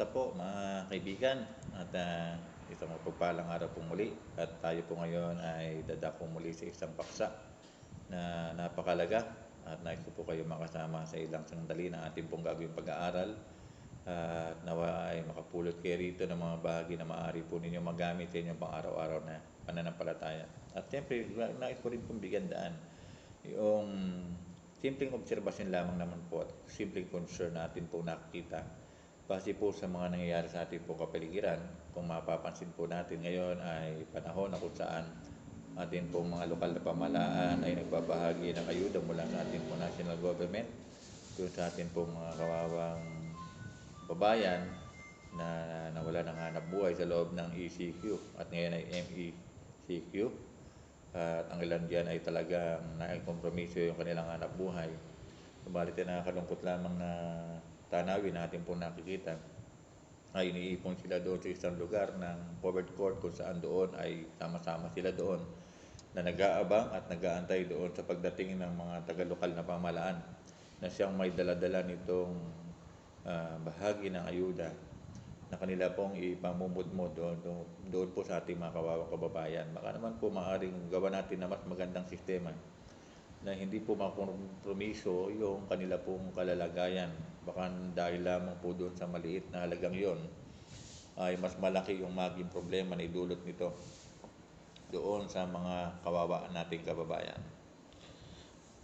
Po mga kaibigan at isang mapagpalang araw po muli at tayo po ngayon ay dadako muli sa isang paksa na napakalaga at nais ko po kayo makasama sa ilang sandali na ating pong gagawing pag-aaral at nawa ay makapulot kayo rito ng mga bahagi na maaari po ninyo magamit sa inyong pang-araw-araw na pananampalataya. At siyempre, nais ko rin pong bigyan daan yung simpleng obserbasyon lamang naman po at simpleng concern natin po nakikita base po sa mga nangyayari sa ating po kapaligiran. Kung mapapansin po natin ngayon ay panahon na kung saan atin po mga lokal na pamahalaan ay nagbabahagi ng ayuda mula sa ating po national government doon sa ating po mga kawawang babayan na nawala ng hanap buhay sa loob ng ECQ at ngayon ay MECQ. At ang ilan diyan ay talagang naikompromiso yung kanilang hanap buhay. Subalit ay nakakalungkot lamang na tanawin natin po nakikita ay iniipon sila doon sa isang lugar ng covered court kung saan doon ay sama-sama sila doon na nag-aabang at nag-aantay doon sa pagdating ng mga taga-lokal na pamahalaan na siyang may daladala nitong bahagi ng ayuda na kanila pong ipamumudmod doon po sa ating mga kawawang kababayan. Baka naman po maaaring gawa natin na mas magandang sistema na hindi po makompromiso yung kanila pong kalalagayan. Baka dahil lamang po doon sa maliit na halagang yon ay mas malaki yung maging problema na idulot nito doon sa mga kawawaan nating kababayan.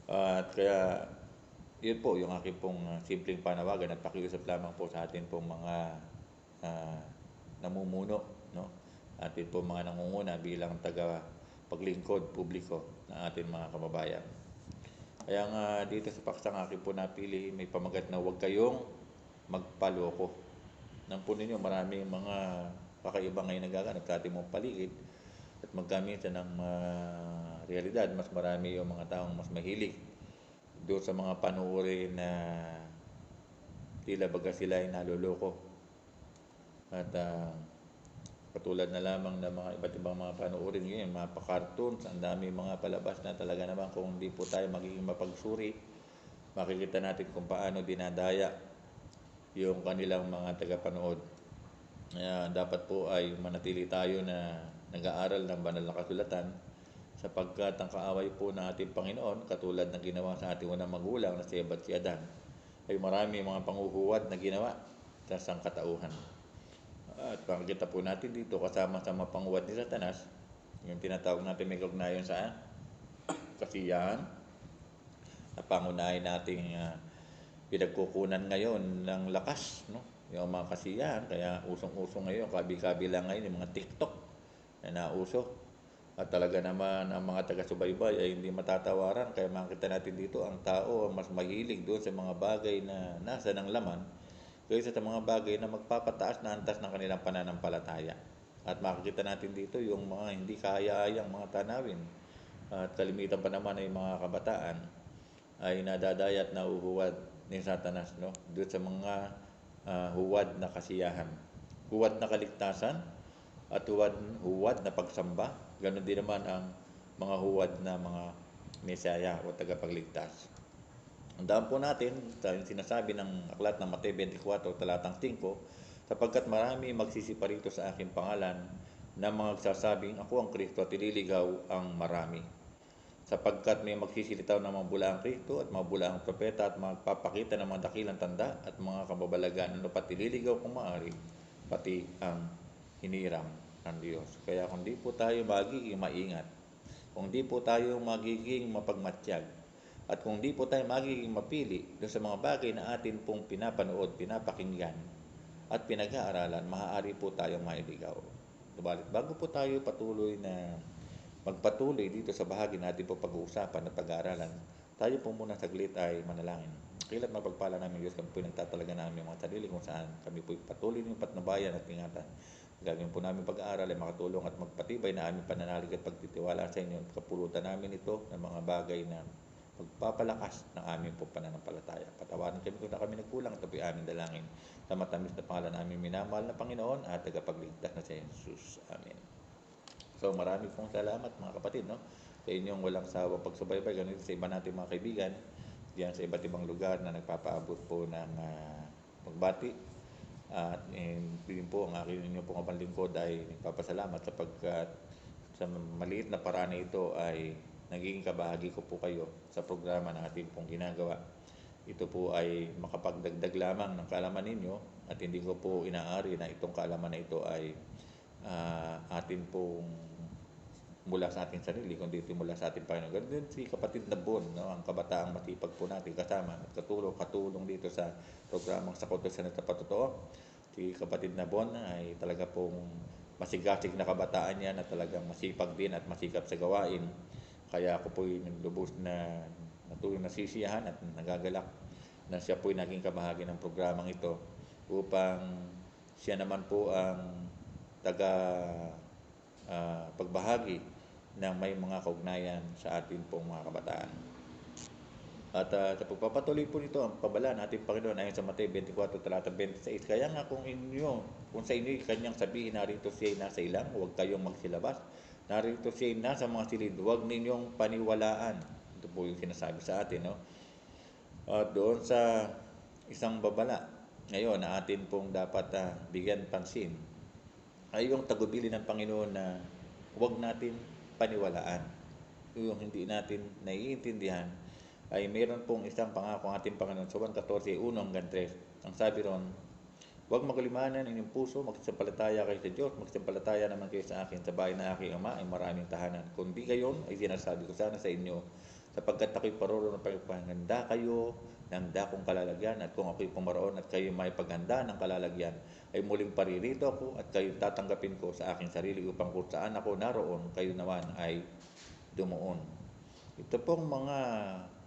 At kaya yun po yung aking pong simpleng panawagan at pakiusap lamang po sa atin pong mga namumuno, no? Atin pong mga nangunguna bilang taga paglingkod publiko ng ating mga kababayan. Kaya nga dito sa paksang akin po napili, may pamagat na huwag kayong magpaloko. Nang po ninyo maraming mga kakaiba ngayon nagaganap sa ating mga paligid at maggamit ng realidad, mas marami yung mga taong mas mahilig doon sa mga panuuri na tila baga sila ay naloloko. At katulad na lamang ng mga iba't ibang mga panuuri ngayon, mga pa-cartoons, ang dami mga palabas na talaga naman kung hindi po tayo magiging mapagsuri, makikita natin kung paano dinadaya yung kanilang mga tagapanood. Kaya dapat po ay manatili tayo na nag-aaral ng banal na kasulatan sapagkat ang kaaway po ng ating Panginoon, katulad ng ginawa sa ating unang magulang na si Eva at si Adan, ay marami mga panguhuwad na ginawa sa sangkatauhan. At makikita po natin dito kasama sa mga panguwad ni Satanas, yung tinatawag natin may kaugnayan sa kasiyahan, na pangunahin nating pinagkukunan ngayon ng lakas, no? Yung mga kasiyahan, kaya usong-usong ngayon, kabi-kabilang ngayon yung mga TikTok na nauso. At talaga naman ang mga taga-subaybay ay hindi matatawaran, kaya makita natin dito ang tao mas mahilig doon sa mga bagay na nasa ng laman kaysa sa mga bagay na magpapataas na antas ng kanilang pananampalataya. At makikita natin dito yung mga hindi kaya-ayang mga tanawin. At kalimitan pa naman ay mga kabataan ay nadadaya at nauhuwad ni Satanas, no? Doon sa mga huwad na kasiyahan, huwad na kaligtasan, at huwad na pagsamba. Ganon din naman ang mga huwad na mga mesaya o tagapagligtas. Tandaan po natin sa sinasabi ng aklat ng Mateo 24 talatang 5, sapagkat marami magsisipa rito sa aking pangalan na mga nagsasabing ako ang Kristo at ililigaw ang marami. Sapagkat may magsisilitaw ng mga bulaang Kristo at mga bulaang propeta at magpapakita ng mga dakilang tanda at mga kababalagan, ano pat ililigaw kung maaari, pati ang hiniram ng Diyos. Kaya kung di po tayo magiging maingat, kung di po tayo magiging mapagmatsyag, at kung di po tayo magiging mapili doon sa mga bagay na atin pong pinapanood, pinapakinggan, at pinag-aaralan, maaari po tayong mailigaw. Subalit bago po tayo patuloy na magpatuloy dito sa bahagi natin po pag-uusapan at pag-aaralan, tayo po muna saglit ay manalangin. Kilat mapagpala namin Diyos, kami po nagtatalaga namin mga sarili kung saan kami po patuloy ng patnubayan at ingatan. Gagawin po namin pag-aaral ay makatulong at magpatibay na aming pananalig at pagtitiwala sa inyo. Kapulutan namin ito ng mga bagay na pagpapalakas ng aming po pananampalataya. Patawarin kami kung na kami nagkulang at tabi aming dalangin. Sa matamis na pangalan namin minamahal na Panginoon at tagapagligtas na si Jesus. Amen. So marami pong salamat mga kapatid, no? Sa inyong walang sawang pagsubaybay, ganun sa iba natin mga kaibigan diyan sa iba't ibang lugar na nagpapaabot po ng pagbati At din po ang aking inyo pong kapanlingkod ay nagpapasalamat sapagkat sa maliit na paraan na ito ay naging kabahagi ko po kayo sa programa na ating pong ginagawa. Ito po ay makapagdagdag lamang ng kaalaman ninyo at hindi ko po inaari na itong kaalaman na ito ay atin pong mula sa ating sarili, kundi ito mula sa ating Panginoon. Ganun din si kapatid na Bon, no? Ang kabataang matipag po natin kasama at katulong dito sa programang Sakot sa Patotoo. Si kapatid na Bon ay talaga pong masigasig na kabataan yan at talagang masipag din at masikap sa gawain. Kaya ako po'y lubos na natulong nasisiyahan at nagagalak na siya po'y naging kabahagi ng programang ito upang siya naman po ang taga pagbahagi na may mga kaugnayan sa atin pong mga kabataan. At sa pagpapatuloy po nito, ang pabala ng ating Panginoon ayon sa Mateo 24, talata 26. Kaya nga kung sa inyo kanyang sabihin, narito siya nasa ilang, huwag kayong magsilabas. Narito siya nasa mga silid, huwag ninyong paniwalaan. Ito po yung sinasabi sa atin. No? At doon sa isang babala, ngayon na atin pong dapat bigyan pansin, ay yung tagubili ng Panginoon na huwag natin paniwalaan. Yung hindi natin naiintindihan ay mayroon pong isang pangako ang ating Panginoon sa Juan 14:1-3. Ang sabi ron, huwag maglimanan inyong puso, magsampalataya kayo sa Diyos, magsampalataya naman kayo sa akin. Sa bahay na aking Ama ay maraming tahanan. Kung di gayon, ay sinasabi ko sana sa inyo, sapagkat ako'y paruro ng pagpahanda kayo ng dakong kalalagyan, at kung ako'y pumaroon at kayo may paghanda ng kalalagyan, ay muling paririto ako at kayo tatanggapin ko sa aking sarili upang kung saan ako naroon, kayo naman ay dumuon. Ito pong mga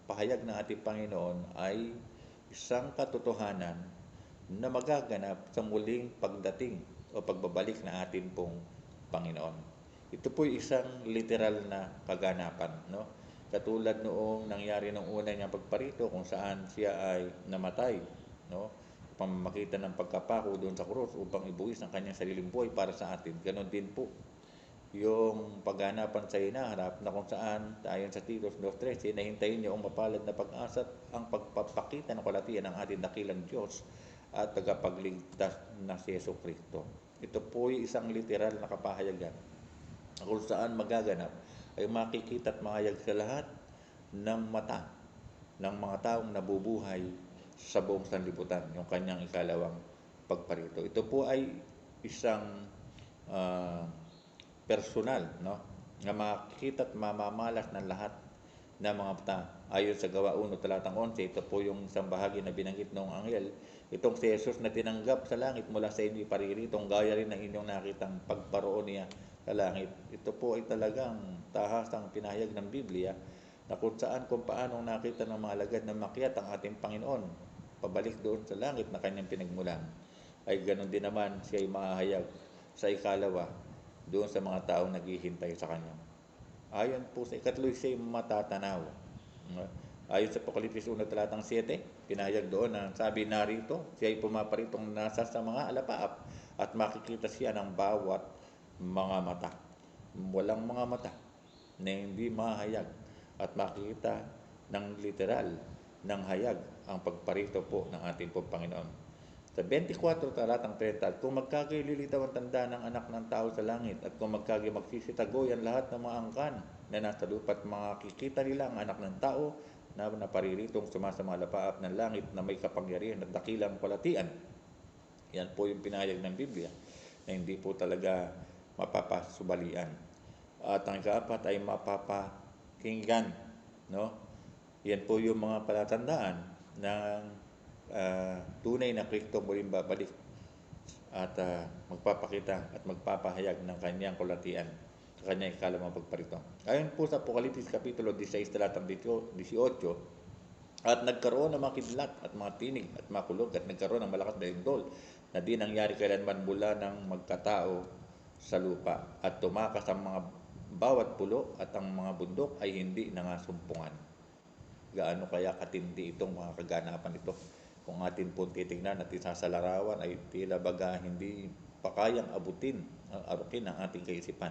pahayag ng ating Panginoon ay isang katotohanan na magaganap sa muling pagdating o pagbabalik ng ating pong Panginoon. Ito po isang literal na kaganapan, no? Katulad noong nangyari ng una niyang pagparito kung saan siya ay namatay, no? Upang makita ng pagkapako doon sa krus upang ibuwis ang kanyang sariling buhay para sa atin. Ganon din po yung paghanapan sa hinaharap na kung saan ayon sa Titus 2:13 na hintayin niyo ang mapalad na pag-asa at ang pagpapakita ng kalatian ng ating dakilang Diyos at tagapagligtas na si Jesucristo. Ito po ay isang literal na kapahayagan kung saan magaganap ay makikita at mahayag sa lahat ng mata ng mga taong nabubuhay sa buong sanlibutan, yung kanyang ikalawang pagparito. Ito po ay isang personal, no? Na makikita at mamamalas ng lahat ng mga mata. Ayon sa Gawa 1, talatang 11, ito po yung isang bahagi na binanggit ng anghel. Itong si Jesus na tinanggap sa langit mula sa inyo pariritong gaya rin ng inyong nakitang pagparoon niya sa langit. Ito po ay talagang tahasang pinahayag ng Biblia na kung saan kung paano nakita ng mga alagad na makyat ang ating Panginoon pabalik doon sa langit na kanyang pinagmulan, ay ganoon din naman siya ay mahahayag sa ikalawa doon sa mga taong naghihintay sa kanya. Ayon po sa ikatlo, siya ay matatanaw. Ayon sa Apokalipsis 1, talatang 7, pinahayag doon na sabi narito, siya ay pumaparitong nasa sa mga alapaap at makikita siya ng bawat mga mata. Walang mga mata na hindi mahayag at makikita ng literal ng hayag ang pagparito po ng ating pong Panginoon. Sa 24, talatang 30, at kung magkagay lilitaw ang tanda ng anak ng tao sa langit, at kung magkagay magsisitagoy ang lahat ng mga angkan na nasa lupa, at makikita nila ang anak ng tao na napariritong sumasama lapaap ng langit na may kapangyarihan at dakilang kalatian. Yan po yung pinahayag ng Biblia na hindi po talaga mapapasubalian. At ang ikaapat ay mapapakinggan, no? Yan po yung mga palatandaan ng tunay na Kristo muling babalik at magpapakita at magpapahayag ng kanyang kalatian sa kanyang ikalawang pagparito. Ayon po sa Apokalipsis Kapitulo 16, talatang 18, at nagkaroon ng mga kidlat at mga tinig at mga kulog at nagkaroon ng malakas na lindol na di nangyari kailanman mula ng magkatao sa lupa, at tumakas ang mga bawat pulo at ang mga bundok ay hindi nangasumpungan. Gaano kaya katindi itong mga kaganapan ito? Kung atin po titignan at isasalarawan ay tila baga hindi pa kayang arukin ang ating kaisipan.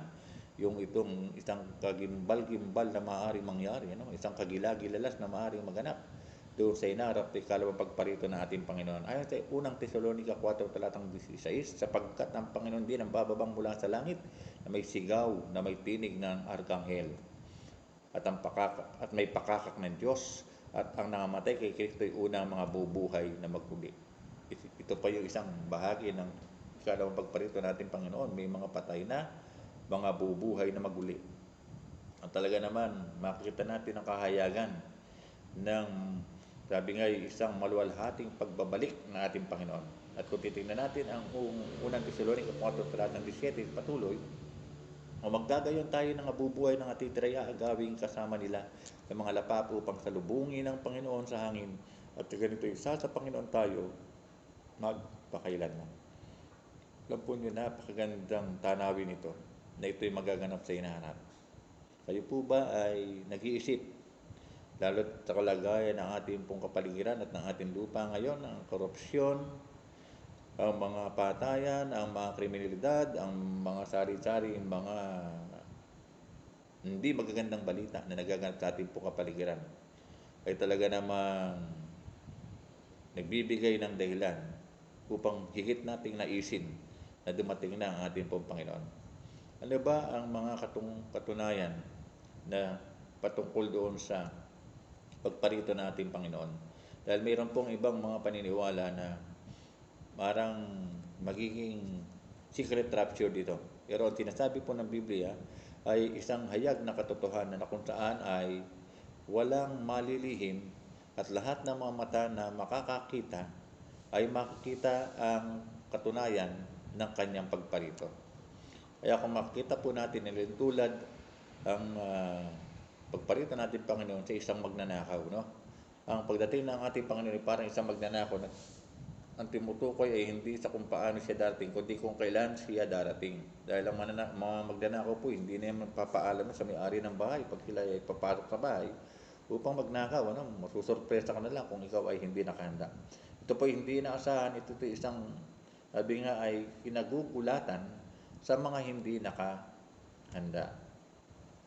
Yung itong isang kagimbal-gimbal na maaaring mangyari, no? Isang kagilagilalas na maaaring maganap doon sa inaarap at ikalawang pagparito ng ating Panginoon. Ayon sa unang Tesalonica 4 talatang 16, sapagkat ang Panginoon din ang bababang mula sa langit na may sigaw, na may tinig ng arkanghel, at may pakakak ng Diyos, at ang nangamatay kay Kristo ay unang mga bubuhay na magmuli. Ito pa yung isang bahagi ng ikalawang pagparito ng ating Panginoon. May mga patay na, mga bubuhay na maguli. Ang talaga naman, makikita natin ang kahayagan ng, sabi nga, isang maluwalhating pagbabalik ng ating Panginoon. At kung titingnan natin ang unang Tesalonica 4 talatang 17, patuloy, o magdagayon tayo ng abubuhay ng atitiraya agawing kasama nila ng mga lapap upang salubungin ng Panginoon sa hangin, at ganito isa sa Panginoon tayo magpakailanman. Alam po nyo, napakagandang tanawin ito na ito'y magaganap sa hinahanap. Kayo po ba ay nag-iisip, lalo sa kalagayan ng ating pong kapaligiran at ng ating lupa ngayon, ang korupsyon, ang mga patayan, ang mga kriminalidad, ang mga sari-saring mga hindi magagandang balita na nagaganap sa ating pong kapaligiran, ay talaga namang nagbibigay ng dahilan upang higit nating naisin na dumating na ang ating pong Panginoon. Ano ba ang mga katunayan na patungkol doon sa pagparito ng ating Panginoon? Dahil mayroon pong ibang mga paniniwala na parang magiging secret rapture dito. Pero ang sinasabi po ng Biblia ay isang hayag na katotohanan na kung saan ay walang malilihim at lahat ng mga mata na makakakita ay makikita ang katunayan ng kanyang pagparito. Kaya kung makita po natin tulad ang pagparito natin Panginoon sa isang magnanakaw, no? Ang pagdating ng ating Panginoon ay parang isang magnanakaw na ang timutukoy ay hindi sa kung paano siya darating, kundi kung kailan siya darating. Dahil ang mga magnanakaw po, hindi na magpapaalam sa may-ari ng bahay pag sila ay papasok sa bahay upang magnakaw. Masusurpresa ka na lang kung ikaw ay hindi nakahanda. Ito po hindi inaasahan, ito isang, sabi nga, ay kinagugulatan sa mga hindi nakahanda.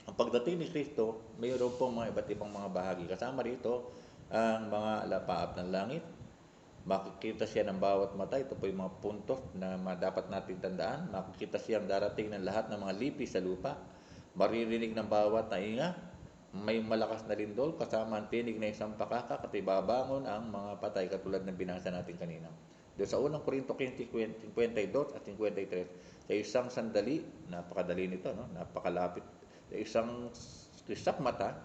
Ang pagdating ni Kristo, mayroon pong mga iba't ibang mga bahagi. Kasama rito ang mga alapaap ng langit. Makikita siya ng bawat mata. Ito po yung mga puntos na dapat natin tandaan. Makikita siyang darating ng lahat ng mga lipi sa lupa. Maririnig ng bawat tainga. May malakas na lindol kasama ang tinig na isang pakakak at ibabangon ang mga patay katulad ng binasa natin kanina. Doon sa unang Korinto 15:52 at 53, sa isang sandali, napakadali nito, no? Napakalapit. Sa isang kisap mata,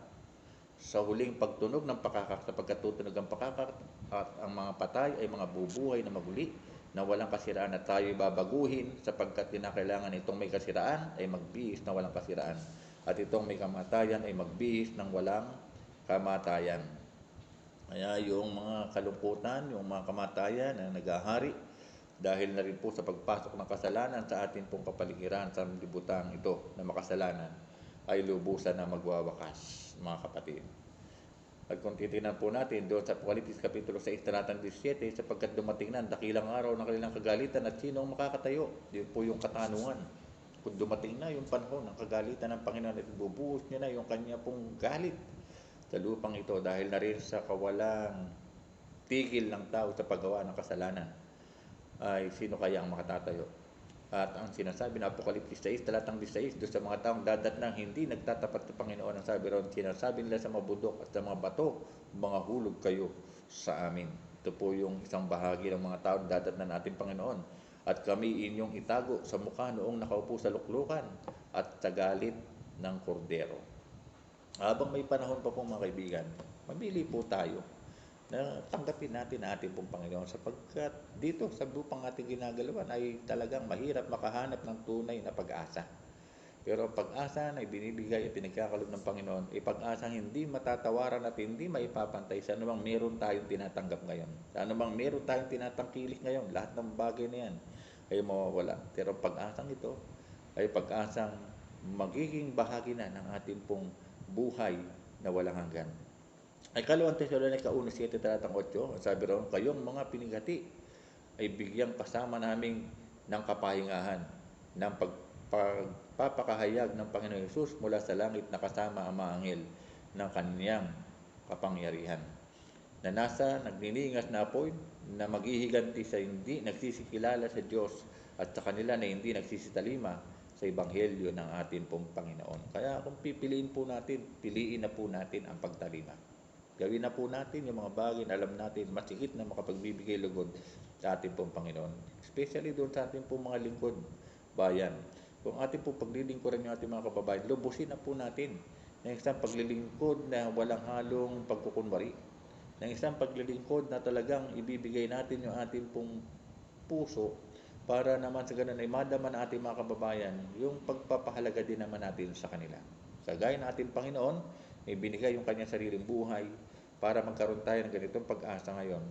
sa huling pagtunog ng pakakak, sa pagkatutunog ng pakakak, at ang mga patay ay mga bubuhay na maguli na walang kasiraan, at tayo babaguhin sapagkat kinakailangan itong may kasiraan ay magbihis na walang kasiraan, at itong may kamatayan ay magbihis ng walang kamatayan. Kaya yung mga kalungkutan, yung mga kamatayan na naghahari dahil na rin po sa pagpasok ng kasalanan sa ating pong kapaligiran sa libutan ito na makasalanan, ay lubusan na magwawakas, mga kapatid. At kung titignan po natin doon sa Apokalipsis Kapitulo 6, talatang 17, sapagkat dumating na ang dakilang araw ng kanilang kagalitan at sino ang makakatayo? Yun po yung katanungan. Kung dumating na yung panahon ng kagalitan ng Panginoon at bubuhos niya na yung kanya pong galit sa lupang ito dahil na rin sa kawalang tigil ng tao sa paggawa ng kasalanan, ay sino kaya ang makatatayo? At ang sinasabi ng Apokalipsis 6, talatang 16, doon sa mga taong dadatnang hindi nagtatapat sa Panginoon, ang sabi ron, sinasabi nila sa mga bundok at sa mga bato, mga hulog kayo sa amin. Ito po yung isang bahagi ng mga taong dadatnan natin Panginoon. At kami inyong itago sa mukha noong nakaupo sa luklukan at sa galit ng kordero. Habang may panahon pa po mga kaibigan, mamili po tayo na tanggapin natin ang ating pong Panginoon, sapagkat dito sa lupang ating ginagalawan ay talagang mahirap makahanap ng tunay na pag-asa. Pero ang pag-asa na ibinibigay at pinagkakalob ng Panginoon ay pag-asang hindi matatawaran at hindi maipapantay sa anumang meron tayong tinatanggap ngayon. Sa anumang meron tayong tinatangkilik ngayon, lahat ng bagay na yan ay mawawala. Pero ang pag-asang ito ay pag-asang magiging bahagi na ng ating pong buhay na walang hanggan. Ay kalawang Tesalonica 1:7 talatang 8, sabi ron, kayong mga pinigati ay bigyang kasama namin ng kapahingahan ng pagpapakahayag ng Panginoon Hesus mula sa langit na kasama ang mga anghel ng kaniyang kapangyarihan. na nasa nagniningas na apoy na maghihiganti sa hindi nagsisikilala sa Diyos at sa kanila na hindi nagsisitalima sa Ebanghelyo ng ating pong Panginoon. Kaya kung pipiliin po natin, piliin na po natin ang pagtalima. Gawin na po natin yung mga bagay na alam natin masikip na makapagbibigay lugod sa ating pong Panginoon. Especially doon sa ating pong mga lingkod bayan. Kung ating po paglilingkuran yung ating mga kababayan, lubusin na po natin ng isang paglilingkod na walang halong pagkukunwari, ng isang paglilingkod na talagang ibibigay natin yung ating pong puso para naman sa ganun ay madama ng ating mga kababayan yung pagpapahalaga din naman natin sa kanila. Kagaya ng ating Panginoon, may binigay yung kanyang sariling buhay para magkaroon tayo ng ganitong pag-asa ngayon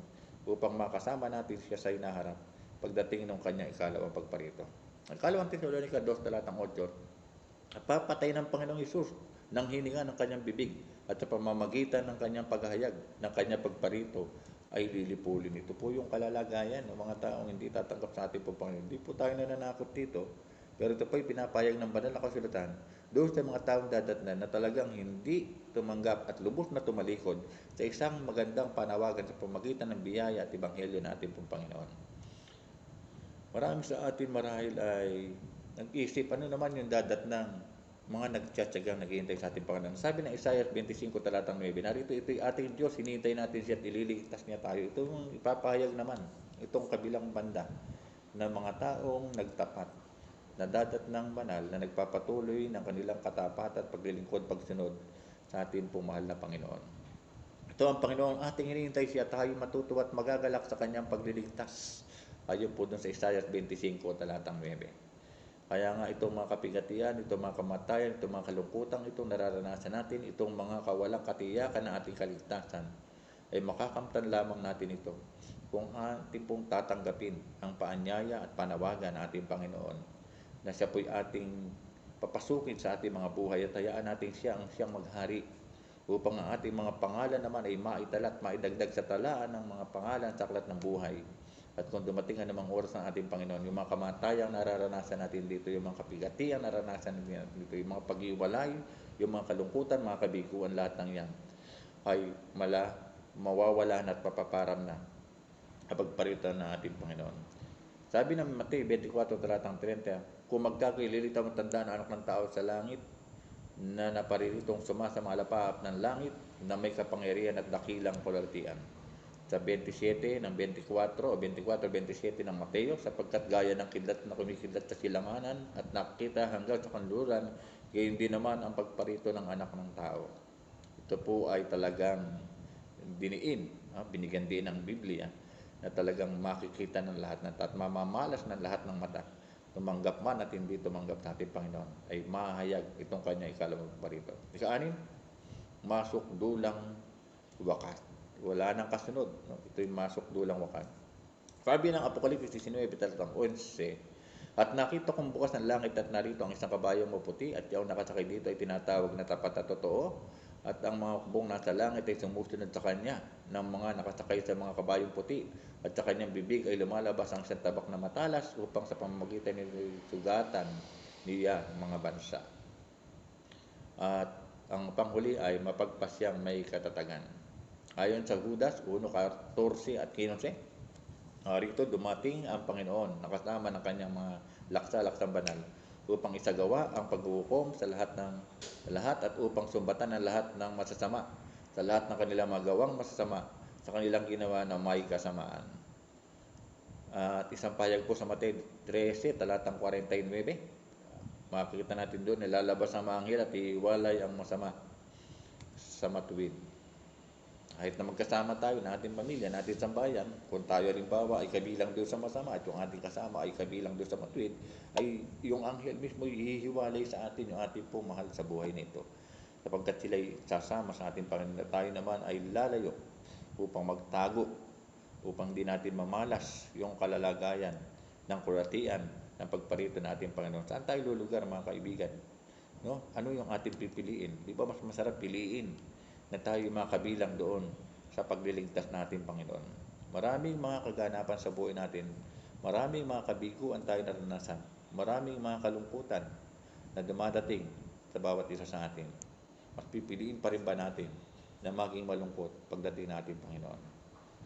upang makasama natin siya sa hinaharap pagdating ng kanyang ikalawang pagparito. Ang ikalawang Tesalonica 2, talatang 8, papatay ng Panginoong Hesus ng hininga ng kanyang bibig at sa pamamagitan ng kanyang paghahayag ng kanyang pagparito ay lilipulin. Ito po yung kalalagayan ng mga taong hindi tatanggap sa ating Panginoon. Hindi po tayo nananakot dito, pero ito po ay pinapayag ng banal na kasulatan doon sa mga taong dadatnan na talagang hindi tumanggap at lubos na tumalikod sa isang magandang panawagan sa pamamagitan ng biyaya at ebanghelyo ng ating Panginoon. Marami sa atin marahil ay nag-isip, ano naman yung dadatnang mga nagtsatsagang naghihintay sa ating Panginoon. Sabi ng Isaiah 25 talatang 9, narito ito'y ating Diyos, hinihintay natin siya at ililigtas niya tayo. Ito yung ipapahayag naman, itong kabilang banda ng mga taong nagtapat, na dadatnang banal na nagpapatuloy ng kanilang katapatan at paglilingkod pagsunod sa ating pumahal na Panginoon. Ito ang Panginoon ating hinihintay siya, tayo matutuwa at magagalak sa kanyang pagliligtas. Ayon po dun sa Isaiah 25 talatang 9. Kaya nga itong mga kapigatian, itong mga kamatayan, itong mga kalungkutan, itong nararanasan natin, itong mga kawalang katiyakan ng ating kaligtasan, ay makakamtan lamang natin ito kung ating pong tatanggapin ang paanyaya at panawagan ng ating Panginoon na siya po'y ating papasukin sa ating mga buhay at hayaan natin siya ang siyang maghari upang ang ating mga pangalan naman ay maitalat, maidagdag sa talaan ng mga pangalan sa aklat ng buhay. At kung dumating ang namang oras ng ating Panginoon, yung mga kamatayang nararanasan natin dito, yung mga kapigatiang nararanasan natin dito, yung mga pag-iwalay, yung mga kalungkutan, mga kabiguan, lahat ng yan ay mawawala na at papaparam na kapag paritan ng ating Panginoon. Sabi ng Mateo 24 talatang 30, kung magkakaililita mo tandaan ang anak ng tao sa langit na naparilitong sumasama alapahap ng langit na may kapangyarihan at dakilang kalaltian. Sa 27 ng 24 o 24-27 ng Mateo, sapagkat gaya ng kidlat na kumikidlat sa silanganan at nakita hanggang sa kanluran, gayon din naman ang pagparito ng anak ng tao. Ito po ay talagang diniin, binigyan din ng Biblia na talagang makikita ng lahat ng at mamamalas ng lahat ng mata. Tumanggap man at hindi tumanggap sa ating Panginoon ay mahayag itong kanya ikalawang pagparito. Ika-anim, masok dulang wakas. Wala nang kasunod. No? Ito'y masok dulang wakas. Sabi ng Apokalipsis 19, talatang 11, at nakita kong bukas ng langit at narito ang isang kabayong maputi at yung nakasakay dito ay tinatawag na tapat at totoo at ang mga hukbong nasa langit ay sumusunod sa kanya ng mga nakasakay sa mga kabayong puti at sa kanyang bibig ay lumalabas ang isang tabak na matalas upang sa pamamagitan nito sugatan niya mga bansa. At ang panghuli ay mapagpasyang may katatagan. Ayon sa Judas 1:14 at 15, rito dumating ang Panginoon nakasama ng kanyang mga laksa-laksang banal upang isagawa ang paghuhukom sa lahat at upang sumbatan ang lahat ng masasama sa lahat ng kanilang magawang masasama sa kanilang ginawa na may kasamaan. At isang payag po sa Mateo 13 talatang 49. Makikita natin doon, nilalabas ang mga anghel at iwalay ang masama sa matuwid. Kahit na magkasama tayo na ating pamilya, na ating sambayan, kung tayo halimbawa ay kabilang doon sa masama at yung ating kasama ay kabilang doon sa matuwid, ay yung anghel mismo hihiwalay sa atin yung ating pong mahal sa buhay nito. Sapagkat sila'y sasama sa ating Panginoon, tayo naman ay lalayo upang magtago, upang di natin mamalas yung kalalagayan ng kuratian ng pagparito ng ating Panginoon. Saan tayo lulugar, mga kaibigan? No? Ano yung ating pipiliin? Di ba mas masarap piliin na tayo makabilang doon sa pagliligtas natin, Panginoon? Maraming mga kaganapan sa buhay natin, maraming mga kabiguan tayo naranasan, maraming mga kalungkutan na dumadating sa bawat isa sa atin. Mas pipiliin pa rin ba natin na maging malungkot pagdating natin, Panginoon.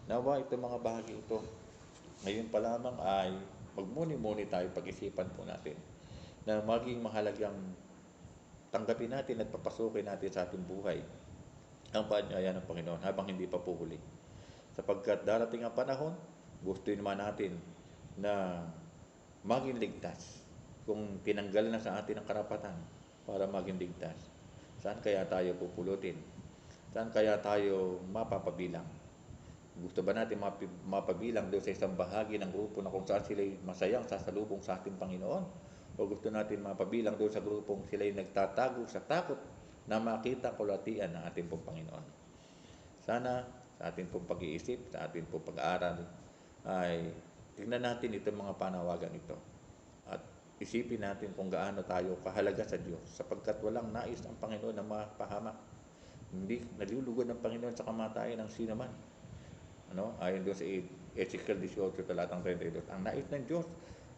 Nawa itong mga bahagi ito, ngayon pa lamang ay magmuni-muni tayo, pag-isipan po natin na maging mahalagang tanggapin natin at papasukin natin sa ating buhay ang paanyaya ng Panginoon habang hindi pa po huli. Sapagkat darating ang panahon, gusto naman natin na maging ligtas. Kung tinanggal na sa atin ang karapatan para maging ligtas, saan kaya tayo pupulutin? Saan kaya tayo mapapabilang? Gusto ba natin mapabilang doon sa isang bahagi ng grupo na kung saan sila'y masayang sasalubong sa ating Panginoon? O gusto natin mapabilang doon sa grupong sila'y nagtatago sa takot na makita kalwatian ng ating pong Panginoon? Sana sa ating pong pag-iisip, sa ating pong pag-aaral, ay tingnan natin itong mga panawagan ito at isipin natin kung gaano tayo kahalaga sa Diyos, sapagkat walang nais ang Panginoon na mapahamak. Hindi nalulugod ng Panginoon sa kamatayan ng sino man. Ayon doon sa Ezekiel 18 talatang 32, ang nais ng Diyos,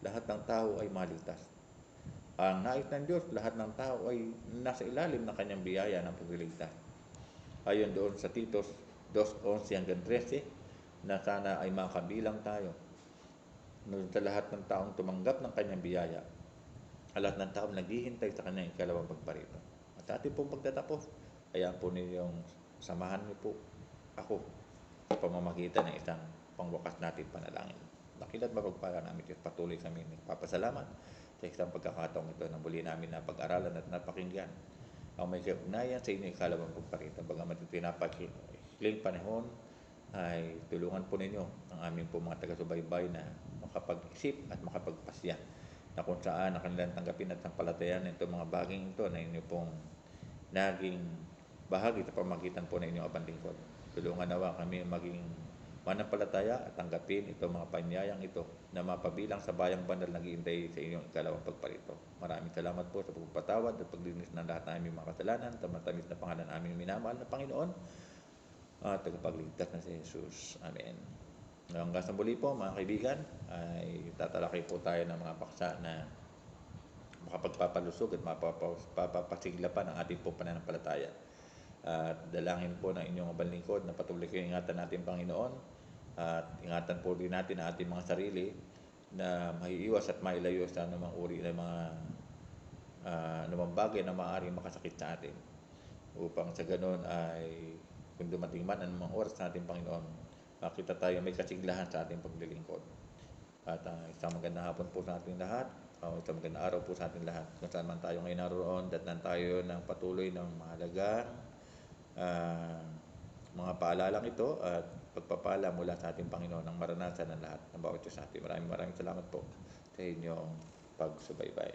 lahat ng tao ay maligtas. Ang nais ng Diyos, lahat ng tao ay nasa ilalim ng kanyang biyaya ng pagliligtas. Ayon doon sa Titos 2:11 hanggang 13, na sana ay makabilang tayo sa lahat ng taong tumanggap ng kanyang biyaya, lahat ng taong naghihintay sa kanyang ikalawang pagparito. At sa ating pong pagtatapos, ayan po ninyong samahan niyo po ako sa pamamagitan ng isang pangwakas natin panalangin. Dakila't mapagpala namin Diyos, patuloy kami nagpapasalamat sa isang pagkakataong ito na muli namin na pag-aralan at napakinggan ang may kaugnayan sa inyong ikalawang pagparito. Bagamat ito napakiling panahon, ay tulungan po ninyo ang aming po mga taga-subaybay na makapag-isip at makapagpasya na kung saan na kanilang tanggapin at sampalatayan itong mga baging ito na inyo pong naging bahagi sa pamagitan po ng inyong abang lingkod. Tulungan nawa kami maging manampalataya at tanggapin itong mga panyayang ito na mapabilang sa bayang banal na naghihintay sa inyong ikalawang pagparito. Maraming salamat po sa pagpapatawad at paglinis ng lahat ng aming mga kasalanan sa matamis na pangalan ng aming minamahal na Panginoon at tagapagligtas na si Jesus. Amen. Hanggang sa muli po mga kaibigan, ay tatalakay po tayo ng mga paksa na makapagpapalusog at mapapasigla pa ng ating po pananampalataya. At dalangin po ng inyong abang lingkod na patuloy kayong ingatan natin, Panginoon, at ingatan po din natin ang ating mga sarili na maiiwas at mailayo sa anumang uri ng mga anumang bagay na maaaring makasakit sa atin, upang sa ganon ay kung dumating man anumang oras sa ating Panginoon, makita tayo may kasiglahan sa ating paglilingkod. At isang magandang hapon po sa ating lahat, isang magandang araw po sa ating lahat. Kung saan man tayo ngayon naroon, datnan tayo ng patuloy ng mahalagang mga paalalang ito at pagpapala mula sa ating Panginoon ang maranasan ng lahat ng bawat isa sa atin. Maraming salamat po sa inyong pagsubaybay.